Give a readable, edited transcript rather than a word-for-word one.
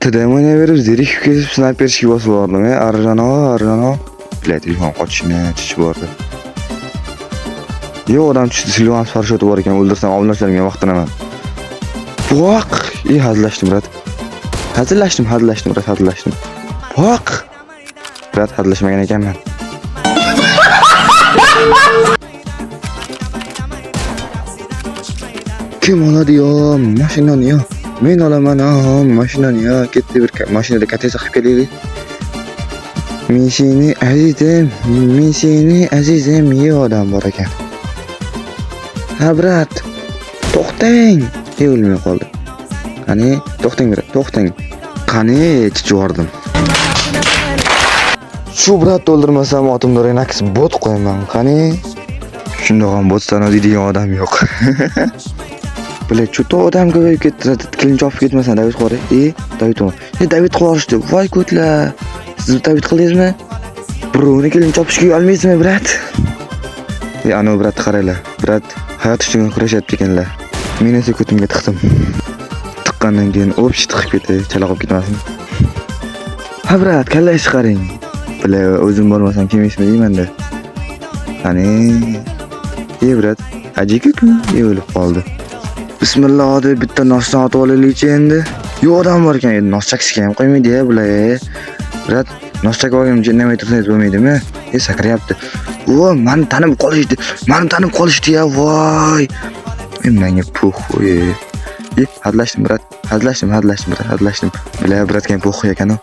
O'rtada o'ynayverib, zerikib ketib, snayperchiga bosib bordim. Arjano. Bilet, telefon qochishni chichib bordi. Yo'q, odam tushdi, Silvan parashoti bor ekan, o'ldirsam obunachilarga vaqtinaman. Voq, hazillashdim, brat. Hazillashdim. Voq. Brat, hazillashmagan ekanman. Kim oladi yo mashinani yo? Men olaman mashinani yo. Ketdi bir mashinada katesa qilib kelaylik. Men seni azizim yo odam bor ekan. Ha brat, to'xtang. O'lmay qoldi. Qani, to'xtang brat, to'xtang. Qani, chichvordim. Shu brat o'ldirmasam otimda Renax bot qo'yaman. Qani, shundoq ham botdan o'ziydigan odam yo'q. Bilet, chuto odam ko'payib ketdi. Tikilinch olib ketmasan, David qori. David qorishdi. Voy ko'tlar. Siz David qildingizmi? Birovni tikilinch olishga olmaysizmi, brat? Ana brat qaranglar. Brat hayot uchun kurashyapti ekanlar. Men esa ko'timga tiqdim. Tiqqandan keyin o'psh tiqib ketdi, chala qolib ketmasin. Ha brat, kallay chiqaring. Bilet, o'zim bo'lmasam kelmaysizmi deyman-da. Qani. Brat, ajiku o'lib qoldi. Bismillah deb bitta nosdan otib olaylik endi. Yo'q odam bor ekan, nos chakishga ham qo'ymaydi-ya bular. Brat, nos chakib olgim jinnamay tursangiz bo'lmaydimi? Sakrayapti. Meni tanib qolishdi-ya, voy. Menga puh. Hadlashdim, brat. Hadlashdim. Bilar bratga puh ekan-ku.